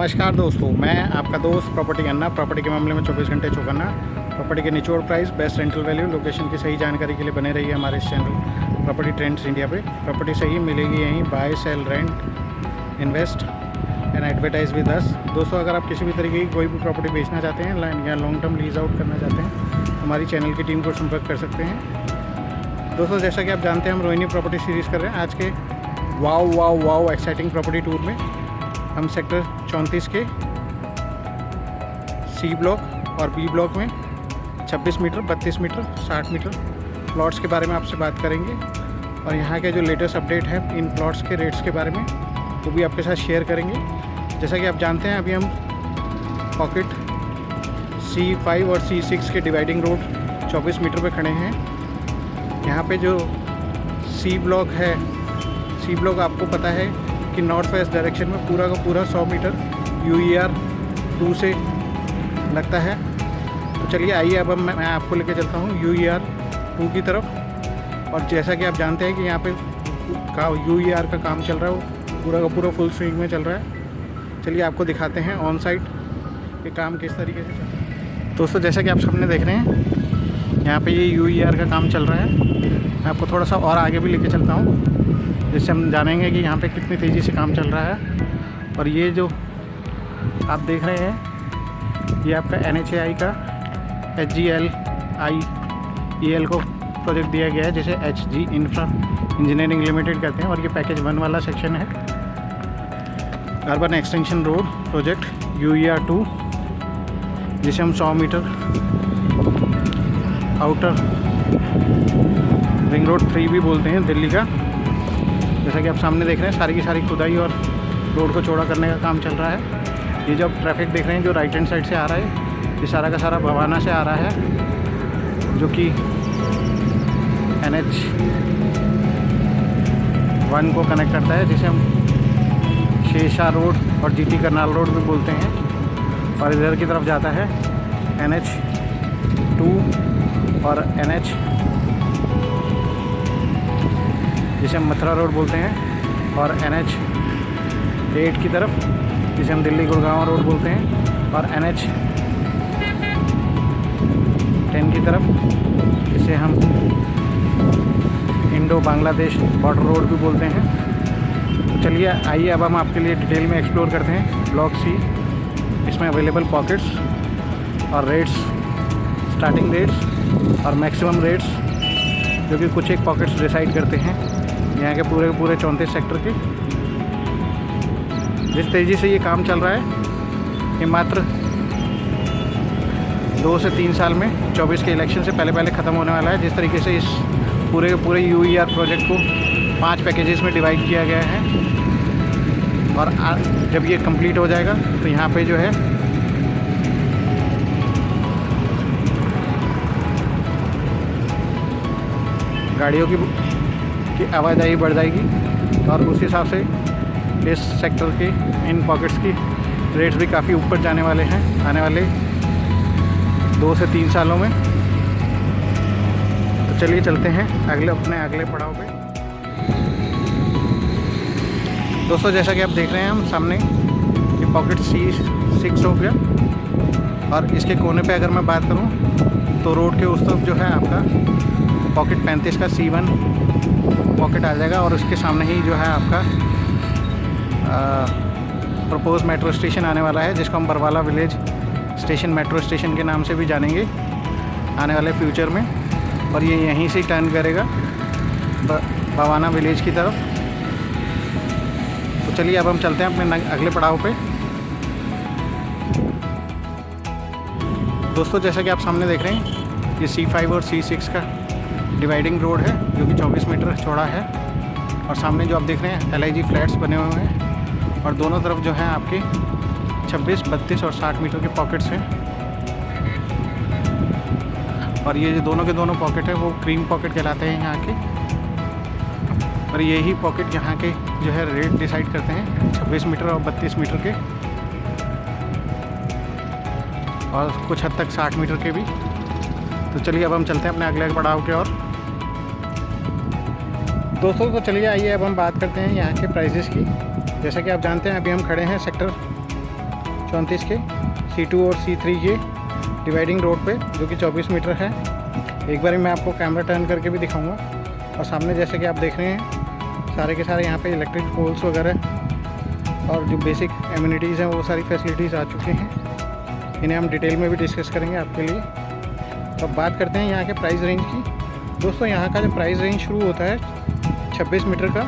नमस्कार दोस्तों, मैं आपका दोस्त प्रॉपर्टी अन्ना। प्रॉपर्टी के मामले में 24 घंटे चौकन्ना। प्रॉपर्टी के निचोड़ price, best rental value, location की सही जानकारी के लिए बने रहिए हमारे इस चैनल प्रॉपर्टी ट्रेंड्स इंडिया पे। प्रॉपर्टी सही मिलेगी यहीं, buy sell rent invest and advertise with us. दोस्तों, अगर आप किसी भी तरीके की कोई भी प्रॉपर्टी बेचना चाहते हैं या लॉन्ग टर्म लीज आउट करना चाहते हैं तो हमारी चैनल की टीम को संपर्क कर सकते हैं। दोस्तों, जैसा कि आप जानते हैं, हम रोहिणी प्रॉपर्टी सीरीज़ कर रहे हैं। आज के वाओ एक्साइटिंग प्रॉपर्टी टूर में हम सेक्टर 34 के सी ब्लॉक और बी ब्लॉक में 26 मीटर, 32 मीटर, 60 मीटर प्लॉट्स के बारे में आपसे बात करेंगे और यहाँ के जो लेटेस्ट अपडेट है इन प्लॉट्स के रेट्स के बारे में वो भी आपके साथ शेयर करेंगे। जैसा कि आप जानते हैं, अभी हम पॉकेट C5 और C6 के डिवाइडिंग रोड 24 मीटर पे खड़े हैं। यहाँ पे जो सी ब्लॉक है, सी ब्लॉक आपको पता है कि नॉर्थ वेस्ट डायरेक्शन में पूरा का पूरा 100 मीटर UER 2 से लगता है। तो चलिए आइए, अब मैं आपको लेके चलता हूँ UER 2 की तरफ। और जैसा कि आप जानते हैं कि यहाँ पे UER का काम चल रहा है, वो पूरा का पूरा फुल स्विंग में चल रहा है। चलिए आपको दिखाते हैं ऑन साइट ये काम किस तरीके से चल रहा है। दोस्तों, जैसा कि आप सामने देख रहे हैं, यहाँ पे ये UER का काम चल रहा है। मैं आपको थोड़ा सा और आगे भी लेके चलता हूँ, जिससे हम जानेंगे कि यहाँ पे कितनी तेज़ी से काम चल रहा है। और ये जो आप देख रहे हैं, ये आपका NHAI का HGLIEL को प्रोजेक्ट दिया गया है, जिसे HG इंफ्रा इंजीनियरिंग लिमिटेड कहते हैं। और ये पैकेज 1 वाला सेक्शन है, urban extension road project UER 2, जिसे हम 100 मीटर आउटर रिंग रोड 3 भी बोलते हैं दिल्ली का। जैसा कि आप सामने देख रहे हैं, सारी की सारी खुदाई और रोड को चौड़ा करने का काम चल रहा है। ये जो आप ट्रैफिक देख रहे हैं, जो राइट हैंड साइड से आ रहा है, ये सारा का सारा भवाना से आ रहा है, जो कि NH 1 को कनेक्ट करता है, जिसे हम शेरशाह रोड और GT करनाल रोड भी बोलते हैं। और इधर की तरफ जाता है NH 2 और NH, जिसे हम मथुरा रोड बोलते हैं, और NH 8 की तरफ, जिसे हम दिल्ली गुड़गांव रोड बोलते हैं, और NH 10 की तरफ, जिसे हम इंडो बांग्लादेश बॉर्डर रोड भी बोलते हैं। तो चलिए आइए, अब हम आपके लिए डिटेल में एक्सप्लोर करते हैं ब्लॉक C। इसमें अवेलेबल पॉकेट्स और रेट्स, स्टार्टिंग रेट्स और मैक्सिमम रेट्स, जो कि कुछ एक पॉकेट्स डिसाइड करते हैं यहाँ के पूरे 34 सेक्टर के। जिस तेज़ी से ये काम चल रहा है, ये मात्र 2 से 3 साल में 24 के इलेक्शन से पहले ख़त्म होने वाला है। जिस तरीके से इस पूरे UER प्रोजेक्ट को 5 पैकेजेस में डिवाइड किया गया है, और जब ये कंप्लीट हो जाएगा तो यहाँ पे जो है गाड़ियों की आवाजाही बढ़ जाएगी, और उस हिसाब से इस सेक्टर के इन पॉकेट्स की रेट्स भी काफ़ी ऊपर जाने वाले हैं आने वाले 2 से 3 सालों में। तो चलिए चलते हैं अपने अगले पड़ाव पे। दोस्तों, जैसा कि आप देख रहे हैं, हम सामने ये पॉकेट C6 हो गया, और इसके कोने पे अगर मैं बात करूं तो रोड के उस तरफ जो है आपका पॉकेट 35 का C1 पॉकेट आ जाएगा, और उसके सामने ही जो है आपका प्रपोज मेट्रो स्टेशन आने वाला है, जिसको हम Barwala village station metro station के नाम से भी जानेंगे आने वाले फ्यूचर में। और ये यहीं से टर्न करेगा भवाना विलेज की तरफ। तो चलिए अब हम चलते हैं अपने अगले पड़ाव पे। दोस्तों, जैसा कि आप सामने देख रहे हैं, ये C5 और C6 का डिवाइडिंग रोड है, जो कि 24 मीटर चौड़ा है। और सामने जो आप देख रहे हैं LIG फ्लैट्स बने हुए हैं, और दोनों तरफ जो है आपके 26, 32 और 60 मीटर के पॉकेट्स हैं। और ये जो दोनों के दोनों पॉकेट है वो क्रीम पॉकेट कहलाते हैं यहाँ के। और यही पॉकेट यहाँ के जो है रेट डिसाइड करते हैं 26 मीटर और 32 मीटर के, और कुछ हद तक 60 मीटर के भी। तो चलिए अब हम चलते हैं अपने अगले पड़ाव के ओर। दोस्तों, तो चलिए आइए अब हम बात करते हैं यहाँ के प्राइजेस की। जैसा कि आप जानते हैं, अभी हम खड़े हैं सेक्टर 34 के C2 और C3 के डिवाइडिंग रोड पे, जो कि 24 मीटर है। एक बार मैं आपको कैमरा टर्न करके भी दिखाऊंगा। और सामने जैसे कि आप देख रहे हैं सारे के सारे यहाँ पे इलेक्ट्रिक पोल्स वगैरह और जो बेसिक एमिनिटीज़ हैं वो सारी फैसिलिटीज़ आ चुके हैं। इन्हें हम डिटेल में भी डिस्कस करेंगे आपके लिए। तो अब बात करते हैं यहाँ के प्राइस रेंज की। दोस्तों यहाँ का जो प्राइस रेंज शुरू होता है 26 मीटर का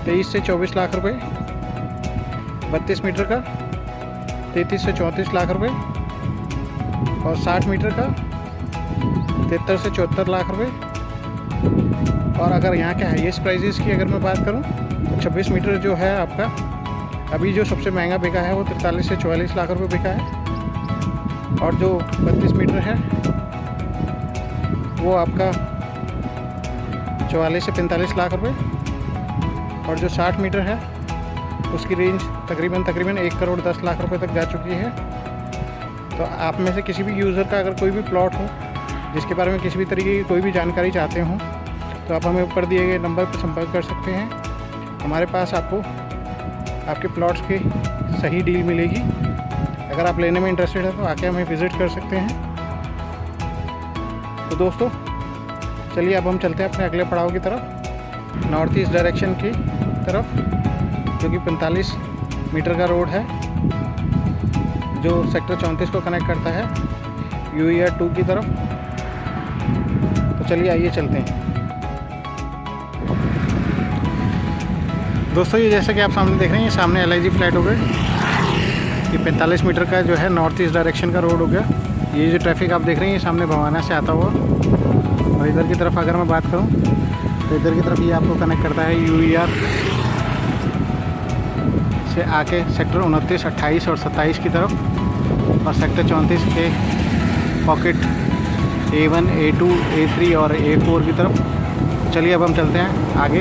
23 से 24 लाख रुपए, 32 मीटर का 33 से 34 लाख रुपए और 60 मीटर का 73 से 74 लाख रुपए। और अगर यहाँ के हाईएस्ट प्राइजेस की अगर मैं बात करूँ तो 26 मीटर जो है आपका अभी जो सबसे महंगा बिका है वो 43 से 44 लाख रुपए बिका है। और जो 32 मीटर है वो आपका 44 से 45 लाख रुपए। और जो 60 मीटर है उसकी रेंज तकरीबन 1 करोड़ 10 लाख रुपए तक जा चुकी है। तो आप में से किसी भी यूज़र का अगर कोई भी प्लॉट हो जिसके बारे में किसी भी तरीके की कोई भी जानकारी चाहते हो तो आप हमें ऊपर दिए गए नंबर पर संपर्क कर सकते हैं। हमारे पास आपको आपके प्लॉट्स की सही डील मिलेगी। अगर आप लेने में इंटरेस्टेड हैं तो आके हमें विज़िट कर सकते हैं। तो दोस्तों चलिए अब हम चलते हैं अपने अगले पड़ाव की तरफ, नॉर्थ ईस्ट डायरेक्शन की तरफ, जो कि 45 मीटर का रोड है जो सेक्टर 34 को कनेक्ट करता है UER 2 की तरफ। तो चलिए आइए चलते हैं। दोस्तों ये जैसा कि आप सामने देख रहे हैं, ये सामने LIG फ्लैट हो गए। ये 45 मीटर का जो है नॉर्थ ईस्ट डायरेक्शन का रोड हो गया। ये जो ट्रैफिक आप देख रहे हैं ये सामने भवाना से आता हुआ। और इधर की तरफ अगर मैं बात करूं तो इधर की तरफ ये आपको कनेक्ट करता है UER से आके सेक्टर 29, 28 और 27 की तरफ और सेक्टर 34 के पॉकेट A1, A2, A3 और A4 की तरफ। चलिए अब हम चलते हैं आगे,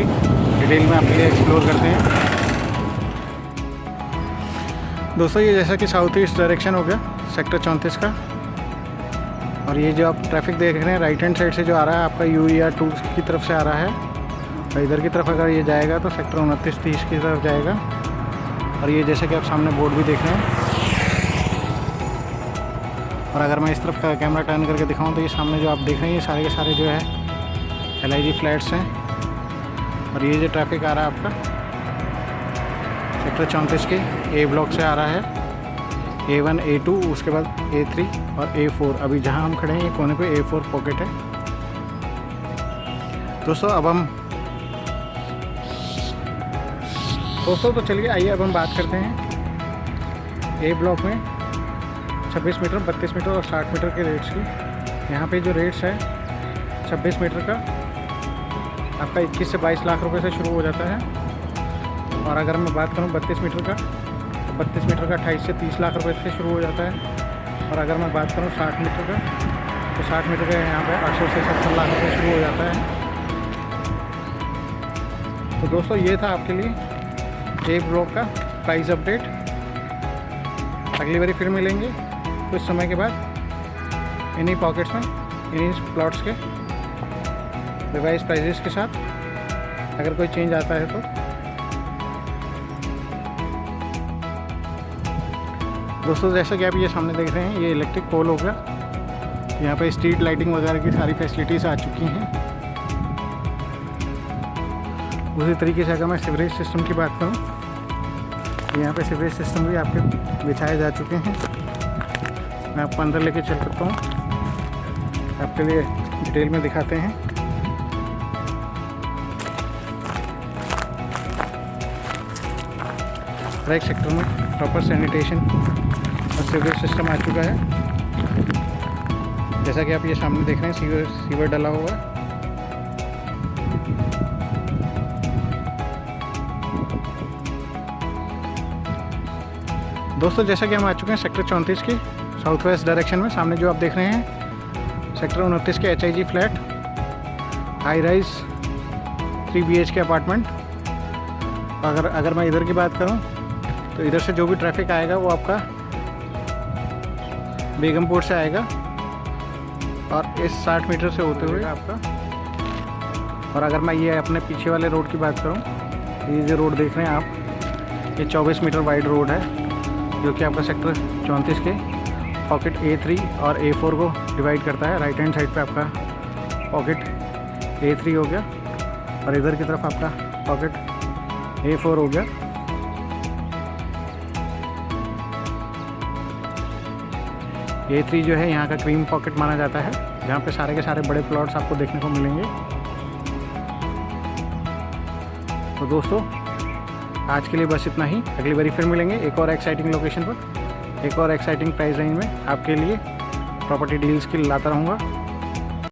डिटेल में आपके लिए एक्सप्लोर करते हैं। दोस्तों ये जैसा कि साउथ ईस्ट डायरेक्शन हो गया सेक्टर 34 का। और ये जो आप ट्रैफिक देख रहे हैं राइट हैंड साइड से जो आ रहा है आपका UER 2 की तरफ से आ रहा है। और इधर की तरफ अगर ये जाएगा तो सेक्टर 29, 30 की तरफ जाएगा। और ये जैसे कि आप सामने बोर्ड भी देख रहे हैं। और अगर मैं इस तरफ का कैमरा टर्न करके दिखाऊं तो ये सामने जो आप देख रहे हैं ये सारे के सारे जो है LIG फ्लैट्स हैं। और ये जो ट्रैफिक आ रहा है आपका सेक्टर 34 के A ब्लॉक से आ रहा है, A1, A2, उसके बाद A3 और A4। अभी जहां हम खड़े हैं ये कोने पे A4 पॉकेट है। दोस्तों तो चलिए आइए अब हम बात करते हैं A ब्लॉक में 26 मीटर, 32 मीटर और 60 मीटर के रेट्स की। यहाँ पे जो रेट्स है 26 मीटर का आपका 21 से 22 लाख रुपए से शुरू हो जाता है। और अगर मैं बात करूँ 32 मीटर का तो 32 मीटर का 28 से 30 लाख रुपए से शुरू हो जाता है। और अगर मैं बात करूँ 60 मीटर का तो 60 मीटर का यहाँ पे 800 से 70 लाख रुपए शुरू हो जाता है। तो दोस्तों ये था आपके लिए A ब्लॉक का प्राइस अपडेट। अगली बारी फिर मिलेंगे कुछ समय के बाद इन्हीं पॉकेट्स में, इन्हीं प्लॉट्स के रिवाइज प्राइजेस के साथ। अगर कोई चेंज आता है तो दोस्तों जैसा कि आप ये सामने देख रहे हैं ये इलेक्ट्रिक पोल हो गया। यहाँ पे स्ट्रीट लाइटिंग वगैरह की सारी फैसिलिटीज़ आ चुकी हैं। उसी तरीके से अगर मैं सीवरेज सिस्टम की बात करूँ यहाँ पे सीवरेज सिस्टम भी आपके बिछाए जा चुके हैं। मैं आपको अंदर लेके चल सकता हूँ, आपके लिए डिटेल में दिखाते हैं। राइट सेक्टर में प्रॉपर सैनिटेशन और सीवरेज सिस्टम आ चुका है। जैसा कि आप ये सामने देख रहे हैं सीवर डला हुआ है। दोस्तों जैसा कि हम आ चुके हैं सेक्टर 34 की साउथ वेस्ट डायरेक्शन में। सामने जो आप देख रहे हैं सेक्टर 29 के HIG flat, high rise 3 BHK apartment. अगर मैं इधर की बात करूं तो इधर से जो भी ट्रैफिक आएगा वो आपका बेगमपुर से आएगा और इस 60 मीटर से होते हुए आपका। और अगर मैं ये अपने पीछे वाले रोड की बात करूं, ये जो रोड देख रहे हैं आप, ये 24 मीटर वाइड रोड है जो कि आपका सेक्टर 34 के पॉकेट A3 और A4 को डिवाइड करता है। राइट हैंड साइड पे आपका पॉकेट A3 हो गया और इधर की तरफ आपका पॉकेट A4 हो गया। A3 जो है यहाँ का क्रीम पॉकेट माना जाता है, जहाँ पे सारे के सारे बड़े प्लॉट्स आपको देखने को मिलेंगे। तो दोस्तों आज के लिए बस इतना ही। अगली बारी फिर मिलेंगे एक और एक्साइटिंग लोकेशन पर, एक और एक्साइटिंग प्राइस रेंज में आपके लिए प्रॉपर्टी डील्स की लाता रहूँगा।